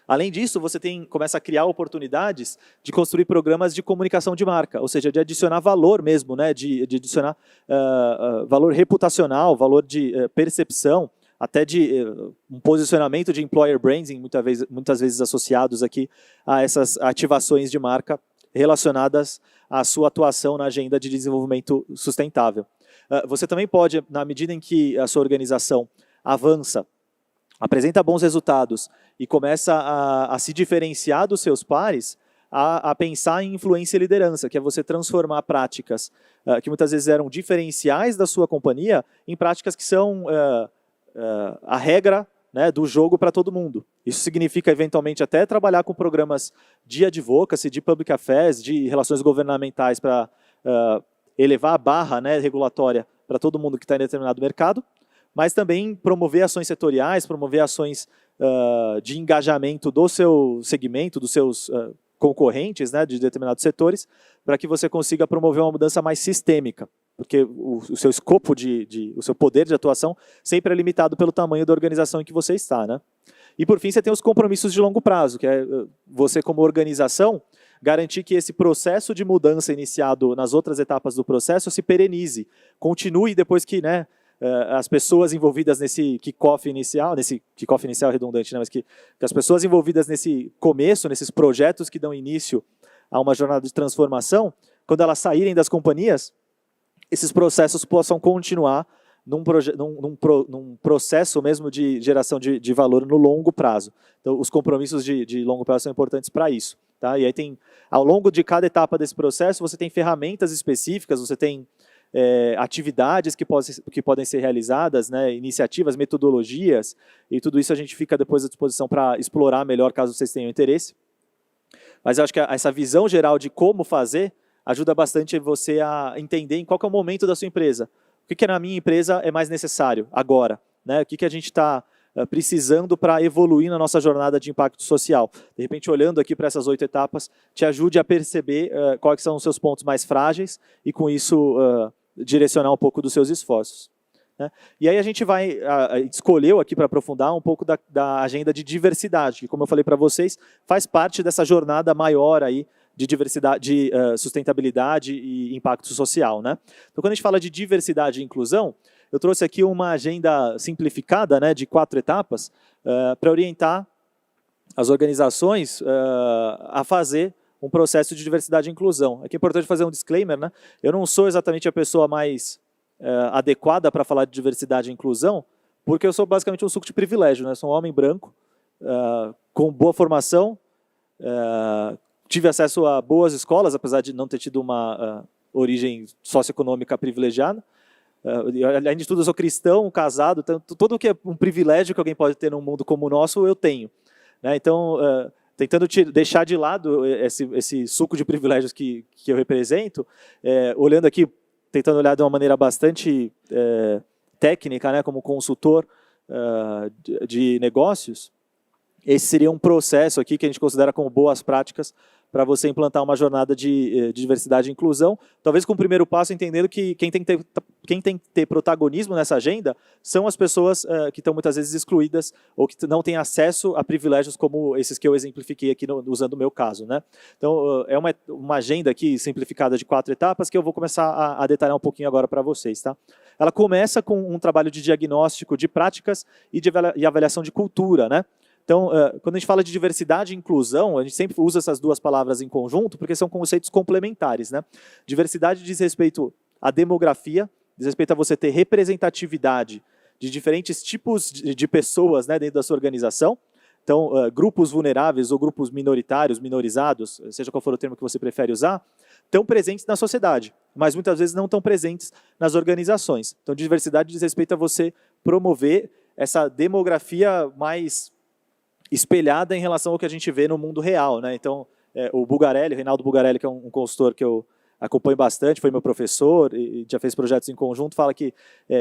Além disso, você começa a criar oportunidades de construir programas de comunicação de marca, ou seja, de adicionar valor mesmo, né, de adicionar valor reputacional, valor de percepção, até de um posicionamento de employer branding, muitas vezes associados aqui a essas ativações de marca relacionadas à sua atuação na agenda de desenvolvimento sustentável. Você também pode, na medida em que a sua organização avança, apresenta bons resultados e começa a se diferenciar dos seus pares, a pensar em influência e liderança, que é você transformar práticas que muitas vezes eram diferenciais da sua companhia em práticas que são a regra, né, do jogo para todo mundo. Isso significa, eventualmente, até trabalhar com programas de advocacy, de public affairs, de relações governamentais para elevar a barra, né, regulatória para todo mundo que está em determinado mercado, mas também promover ações setoriais, promover ações de engajamento do seu segmento, dos seus concorrentes, né, de determinados setores, para que você consiga promover uma mudança mais sistêmica, porque o seu escopo, o seu poder de atuação sempre é limitado pelo tamanho da organização em que você está. Né? E, por fim, você tem os compromissos de longo prazo, que é você, como organização, garantir que esse processo de mudança iniciado nas outras etapas do processo se perenize, continue depois que, né, as pessoas envolvidas nesse kickoff inicial é redundante, né, mas que as pessoas envolvidas nesse começo, nesses projetos que dão início a uma jornada de transformação, quando elas saírem das companhias, esses processos possam continuar num processo mesmo de geração de valor no longo prazo. Então, os compromissos de longo prazo são importantes para isso. Tá? E aí tem, ao longo de cada etapa desse processo, você tem ferramentas específicas, você tem atividades que podem ser realizadas, né, iniciativas, metodologias, e tudo isso a gente fica depois à disposição para explorar melhor, caso vocês tenham interesse. Mas eu acho que essa visão geral de como fazer ajuda bastante você a entender em qual que é o momento da sua empresa. O que na minha empresa é mais necessário agora? Né? O que a gente está precisando para evoluir na nossa jornada de impacto social? De repente, olhando aqui para essas 8 etapas, te ajude a perceber quais são os seus pontos mais frágeis e, com isso, direcionar um pouco dos seus esforços. Né? E aí a gente escolheu aqui para aprofundar um pouco da agenda de diversidade, que, como eu falei para vocês, faz parte dessa jornada maior aí de diversidade, de sustentabilidade e impacto social. Né? Então, quando a gente fala de diversidade e inclusão, eu trouxe aqui uma agenda simplificada, né, de 4 etapas para orientar as organizações a fazer um processo de diversidade e inclusão. Aqui é importante fazer um disclaimer, né? Eu não sou exatamente a pessoa mais adequada para falar de diversidade e inclusão, porque eu sou basicamente um suco de privilégio, né? Sou um homem branco, com boa formação, tive acesso a boas escolas, apesar de não ter tido uma origem socioeconômica privilegiada. Além de tudo, eu sou cristão, casado, então, tudo que é um privilégio que alguém pode ter num mundo como o nosso, eu tenho. Né? Então, tentando deixar de lado esse suco de privilégios que eu represento, olhando aqui, tentando olhar de uma maneira bastante técnica, né, como consultor de negócios, esse seria um processo aqui que a gente considera como boas práticas para você implantar uma jornada de diversidade e inclusão, talvez com o primeiro passo entendendo que quem tem que ter protagonismo nessa agenda são as pessoas que estão muitas vezes excluídas ou que não têm acesso a privilégios como esses que eu exemplifiquei aqui usando o meu caso. Né? Então, é uma agenda aqui simplificada de 4 etapas que eu vou começar a detalhar um pouquinho agora para vocês. Tá? Ela começa com um trabalho de diagnóstico de práticas e avaliação de cultura, né? Então, quando a gente fala de diversidade e inclusão, a gente sempre usa essas duas palavras em conjunto, porque são conceitos complementares. Né? Diversidade diz respeito à demografia, diz respeito a você ter representatividade de diferentes tipos de pessoas, né, dentro da sua organização. Então, grupos vulneráveis ou grupos minoritários, minorizados, seja qual for o termo que você prefere usar, estão presentes na sociedade, mas muitas vezes não estão presentes nas organizações. Então, diversidade diz respeito a você promover essa demografia mais espelhada em relação ao que a gente vê no mundo real. Né? Então, o Reinaldo Bugarelli, que é um consultor que eu acompanho bastante, foi meu professor e já fez projetos em conjunto, fala que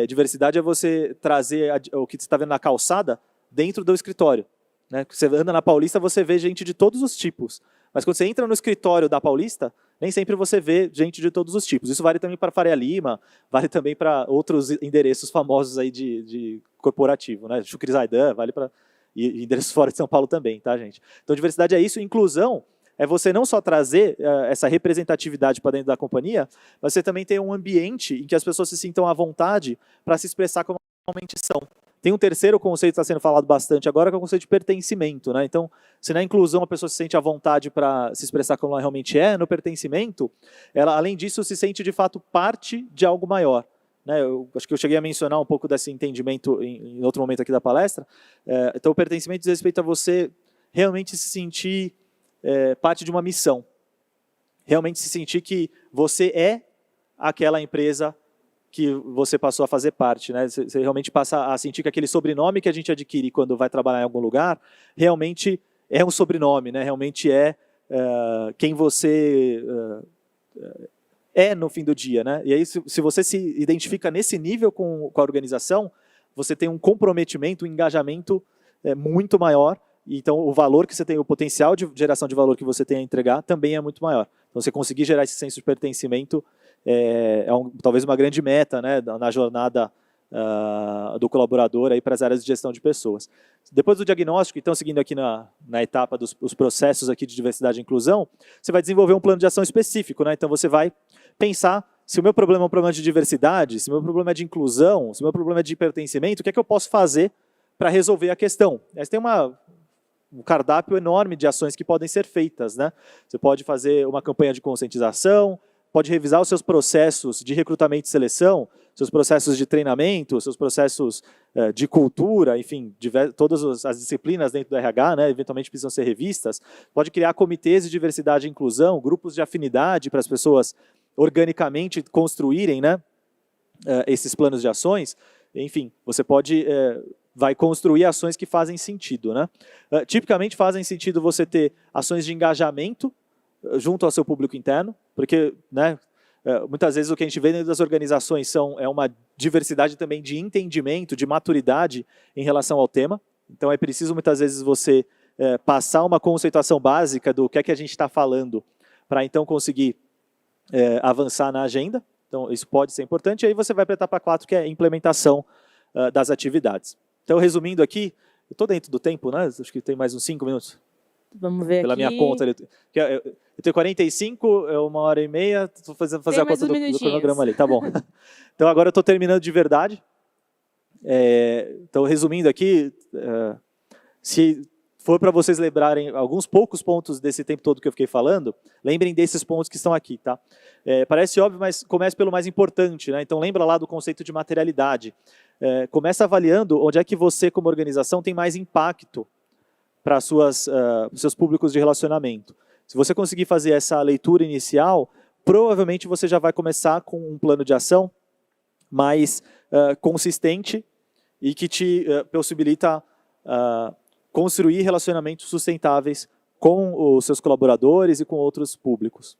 diversidade é você trazer o que você está vendo na calçada dentro do escritório. Né? Você anda na Paulista, você vê gente de todos os tipos. Mas quando você entra no escritório da Paulista, nem sempre você vê gente de todos os tipos. Isso vale também para Faria Lima, vale também para outros endereços famosos aí de corporativo. Né? Shukri Zaidan, vale para... E endereços fora de São Paulo também, tá, gente? Então, diversidade é isso. Inclusão é você não só trazer essa representatividade para dentro da companhia, mas você também ter um ambiente em que as pessoas se sintam à vontade para se expressar como realmente são. Tem um terceiro conceito que está sendo falado bastante agora, que é o conceito de pertencimento. Né? Então, se na inclusão a pessoa se sente à vontade para se expressar como ela realmente é, no pertencimento, ela, além disso, se sente, de fato, parte de algo maior. Né, eu acho que eu cheguei a mencionar um pouco desse entendimento em outro momento aqui da palestra. Então, o pertencimento diz respeito a você realmente se sentir parte de uma missão. Realmente se sentir que você é aquela empresa que você passou a fazer parte. Né? Você realmente passa a sentir que aquele sobrenome que a gente adquire quando vai trabalhar em algum lugar, realmente é um sobrenome, né? Realmente é quem você... no fim do dia, né? E aí, se você se identifica nesse nível com a organização, você tem um comprometimento, um engajamento muito maior, e então o valor que você tem, o potencial de geração de valor que você tem a entregar também é muito maior. Então, você conseguir gerar esse senso de pertencimento talvez uma grande meta, né, na jornada do colaborador para as áreas de gestão de pessoas. Depois do diagnóstico, então, seguindo aqui na etapa dos processos aqui de diversidade e inclusão, você vai desenvolver um plano de ação específico, né? Então você vai pensar se o meu problema é um problema de diversidade, se o meu problema é de inclusão, se o meu problema é de pertencimento, o que é que eu posso fazer para resolver a questão? Aí você tem um cardápio enorme de ações que podem ser feitas, né? Você pode fazer uma campanha de conscientização, pode revisar os seus processos de recrutamento e seleção, seus processos de treinamento, seus processos de cultura, enfim, todas as disciplinas dentro do RH, né, eventualmente precisam ser revistas. Pode criar comitês de diversidade e inclusão, grupos de afinidade para as pessoas organicamente construírem, né, esses planos de ações. Enfim, você vai construir ações que fazem sentido, né? Tipicamente fazem sentido você ter ações de engajamento junto ao seu público interno, porque, né, muitas vezes o que a gente vê dentro das organizações é uma diversidade também de entendimento, de maturidade em relação ao tema. Então é preciso muitas vezes você passar uma conceituação básica do que é que a gente está falando para então conseguir avançar na agenda. Então isso pode ser importante. E aí você vai para a etapa 4, que é a implementação das atividades. Então, resumindo aqui, eu estou dentro do tempo, né? Acho que tem mais uns 5 minutos. Vamos ver pela aqui. Minha conta. Eu tenho 45, 1h30, estou fazendo a conta do cronograma ali. Tá bom. Então, agora eu estou terminando de verdade. Então, resumindo aqui, se for para vocês lembrarem alguns poucos pontos desse tempo todo que eu fiquei falando, lembrem desses pontos que estão aqui, tá? Parece óbvio, mas comece pelo mais importante, né? Então, lembra lá do conceito de materialidade. Começa avaliando onde é que você, como organização, tem mais impacto para os seus públicos de relacionamento. Se você conseguir fazer essa leitura inicial, provavelmente você já vai começar com um plano de ação mais consistente e que te possibilita construir relacionamentos sustentáveis com os seus colaboradores e com outros públicos.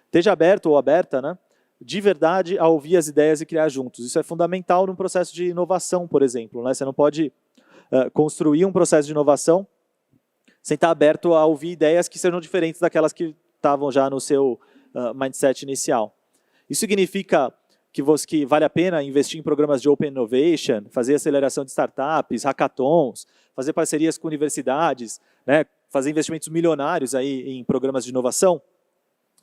Esteja aberto ou aberta, né, de verdade a ouvir as ideias e criar juntos. Isso é fundamental num processo de inovação, por exemplo, né? Você não pode construir um processo de inovação sem estar aberto a ouvir ideias que sejam diferentes daquelas que estavam já no seu mindset inicial. Isso significa que vale a pena investir em programas de Open Innovation, fazer aceleração de startups, hackathons, fazer parcerias com universidades, né, fazer investimentos milionários aí em programas de inovação?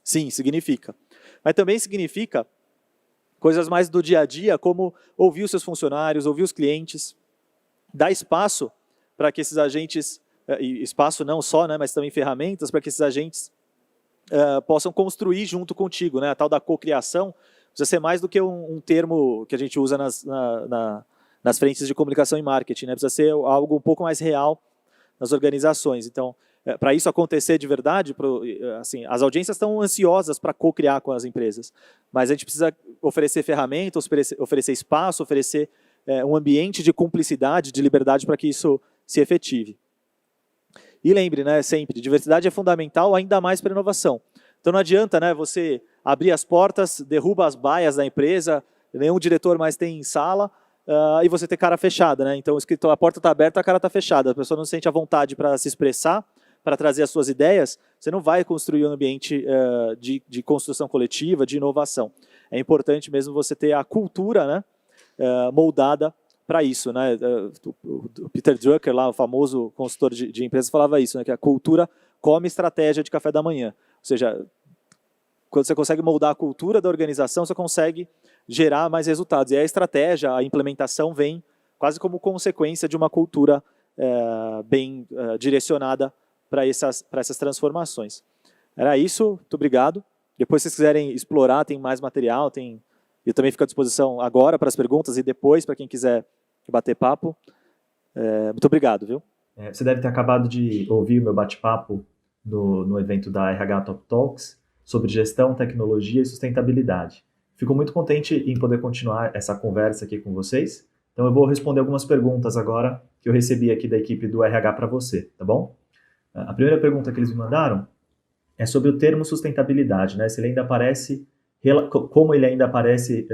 Sim, significa. Mas também significa coisas mais do dia a dia, como ouvir os seus funcionários, ouvir os clientes, dar espaço para que esses agentes, espaço não só, né, mas também ferramentas para que esses agentes possam construir junto contigo, né, a tal da cocriação. Precisa ser mais do que um termo que a gente usa nas frentes de comunicação e marketing, né? Precisa ser algo um pouco mais real nas organizações. Então, para isso acontecer de verdade, assim, as audiências estão ansiosas para co-criar com as empresas, mas a gente precisa oferecer ferramentas, oferecer espaço, oferecer um ambiente de cumplicidade, de liberdade para que isso se efetive. E lembre, né, sempre, diversidade é fundamental, ainda mais para a inovação. Então não adianta, né, você abrir as portas, derruba as baias da empresa, nenhum diretor mais tem sala, e você ter cara fechada, né? Então a porta está aberta, a cara está fechada, a pessoa não sente a vontade para se expressar, para trazer as suas ideias, você não vai construir um ambiente de construção coletiva, de inovação. É importante mesmo você ter a cultura, né, moldada para isso, né? O Peter Drucker, lá, o famoso consultor de empresas, falava isso, né, que a cultura come estratégia de café da manhã. Ou seja, quando você consegue moldar a cultura da organização, você consegue gerar mais resultados. E a estratégia, a implementação vem quase como consequência de uma cultura bem direcionada para essas transformações. Era isso, muito obrigado. Depois, se vocês quiserem explorar, tem mais material, eu também fico à disposição agora para as perguntas e depois para quem quiser bater papo. Muito obrigado, viu? Você deve ter acabado de ouvir o meu bate-papo no evento da RH Top Talks sobre gestão, tecnologia e sustentabilidade. Fico muito contente em poder continuar essa conversa aqui com vocês. Então eu vou responder algumas perguntas agora que eu recebi aqui da equipe do RH para você, tá bom? A primeira pergunta que eles me mandaram é sobre o termo sustentabilidade, né? Se ele ainda aparece, como ele ainda aparece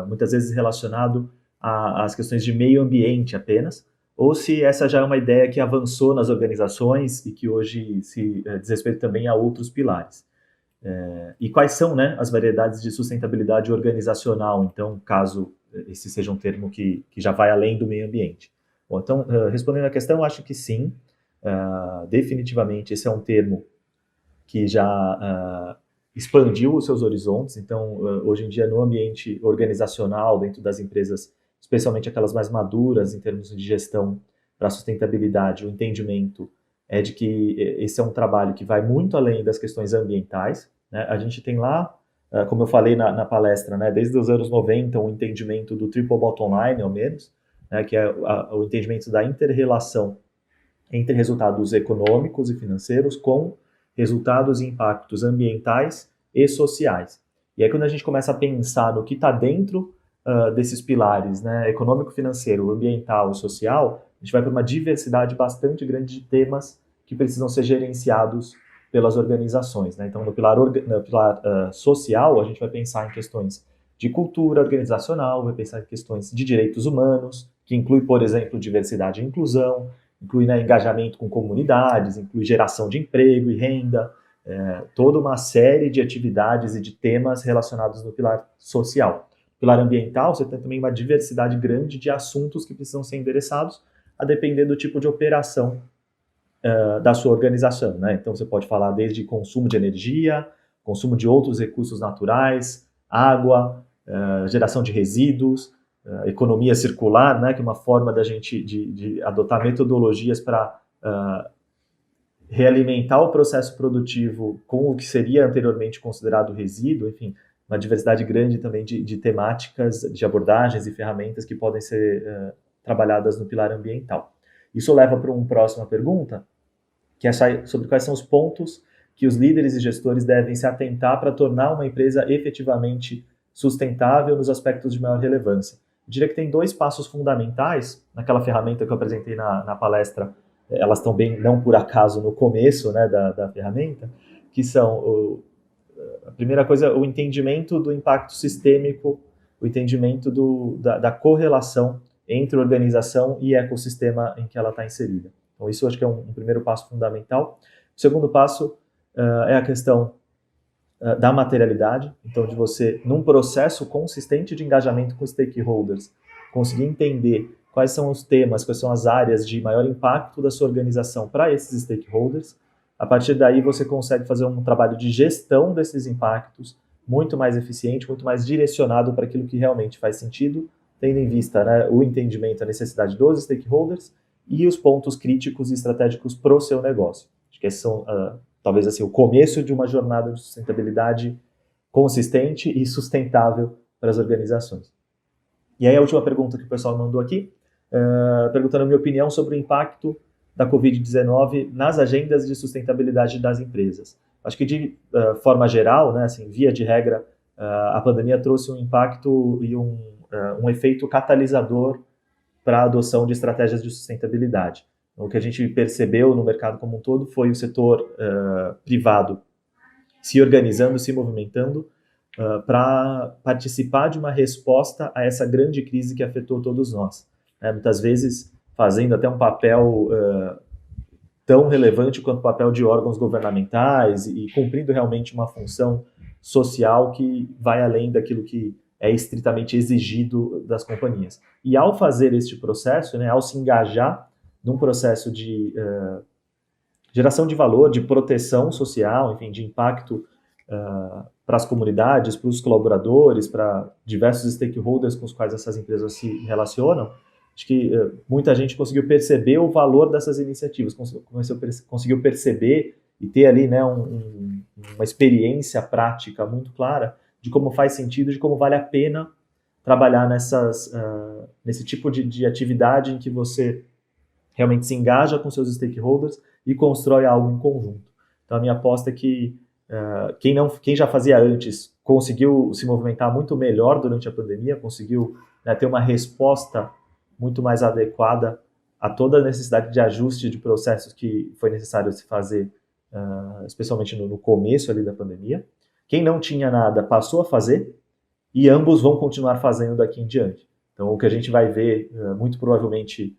muitas vezes relacionado às questões de meio ambiente apenas, ou se essa já é uma ideia que avançou nas organizações e que hoje se diz respeito também a outros pilares. E quais são, né, as variedades de sustentabilidade organizacional, então, caso esse seja um termo que já vai além do meio ambiente. Bom, então, respondendo à questão, eu acho que sim, definitivamente esse é um termo que já expandiu os seus horizontes. Então, hoje em dia, no ambiente organizacional, dentro das empresas, especialmente aquelas mais maduras em termos de gestão para a sustentabilidade, o entendimento é de que esse é um trabalho que vai muito além das questões ambientais, né? A gente tem lá, como eu falei na palestra, né, desde os anos 90, um entendimento do triple bottom line, ao menos, né, que é o entendimento da inter-relação entre resultados econômicos e financeiros com resultados e impactos ambientais e sociais. E aí, quando a gente começa a pensar no que está dentro desses pilares, né, econômico, financeiro, ambiental e social, a gente vai para uma diversidade bastante grande de temas que precisam ser gerenciados pelas organizações, né? Então, no pilar social, a gente vai pensar em questões de cultura organizacional, vai pensar em questões de direitos humanos, que inclui, por exemplo, diversidade e inclusão, inclui, né, engajamento com comunidades, inclui geração de emprego e renda, toda uma série de atividades e de temas relacionados no pilar social. No pilar ambiental, você tem também uma diversidade grande de assuntos que precisam ser endereçados, a depender do tipo de operação da sua organização, né? Então, você pode falar desde consumo de energia, consumo de outros recursos naturais, água, geração de resíduos, economia circular, né, que é uma forma da gente de adotar metodologias para realimentar o processo produtivo com o que seria anteriormente considerado resíduo, enfim, uma diversidade grande também de temáticas, de abordagens e ferramentas que podem ser trabalhadas no pilar ambiental. Isso leva para uma próxima pergunta, que é sobre quais são os pontos que os líderes e gestores devem se atentar para tornar uma empresa efetivamente sustentável nos aspectos de maior relevância. Eu diria que tem 2 passos fundamentais, naquela ferramenta que eu apresentei na palestra, elas estão bem, não por acaso, no começo, né, da ferramenta, que são, a primeira coisa, o entendimento do impacto sistêmico, o entendimento da correlação entre organização e ecossistema em que ela está inserida. Então, isso eu acho que é um primeiro passo fundamental. O segundo passo é a questão da materialidade, então de você, num processo consistente de engajamento com stakeholders, conseguir entender quais são os temas, quais são as áreas de maior impacto da sua organização para esses stakeholders. A partir daí você consegue fazer um trabalho de gestão desses impactos muito mais eficiente, muito mais direcionado para aquilo que realmente faz sentido, tendo em vista, né, o entendimento, a necessidade dos stakeholders e os pontos críticos e estratégicos para o seu negócio. Acho que esses são, talvez assim, o começo de uma jornada de sustentabilidade consistente e sustentável para as organizações. E aí a última pergunta que o pessoal mandou aqui, perguntando a minha opinião sobre o impacto da Covid-19 nas agendas de sustentabilidade das empresas. Acho que de forma geral, né, assim, via de regra, a pandemia trouxe um impacto e um efeito catalisador para a adoção de estratégias de sustentabilidade. O que a gente percebeu no mercado como um todo foi o setor privado se organizando, se movimentando para participar de uma resposta a essa grande crise que afetou todos nós. Muitas vezes fazendo até um papel tão relevante quanto o papel de órgãos governamentais e cumprindo realmente uma função social que vai além daquilo que é estritamente exigido das companhias. E ao fazer este processo, né, ao se engajar num processo de geração de valor, de proteção social, enfim, de impacto para as comunidades, para os colaboradores, para diversos stakeholders com os quais essas empresas se relacionam, acho que muita gente conseguiu perceber o valor dessas iniciativas, conseguiu perceber e ter ali, né, uma experiência prática muito clara de como faz sentido, de como vale a pena trabalhar nesse tipo de atividade em que você realmente se engaja com seus stakeholders e constrói algo em conjunto. Então a minha aposta é que quem já fazia antes conseguiu se movimentar muito melhor durante a pandemia, conseguiu, né, ter uma resposta muito mais adequada a toda a necessidade de ajuste de processos que foi necessário se fazer, especialmente no começo ali da pandemia. Quem não tinha nada passou a fazer e ambos vão continuar fazendo daqui em diante. Então, o que a gente vai ver, muito provavelmente,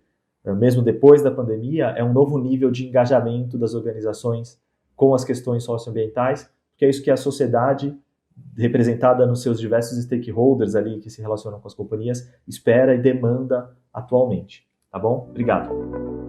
mesmo depois da pandemia, é um novo nível de engajamento das organizações com as questões socioambientais, porque é isso que a sociedade representada nos seus diversos stakeholders ali que se relacionam com as companhias, espera e demanda atualmente. Tá bom? Obrigado.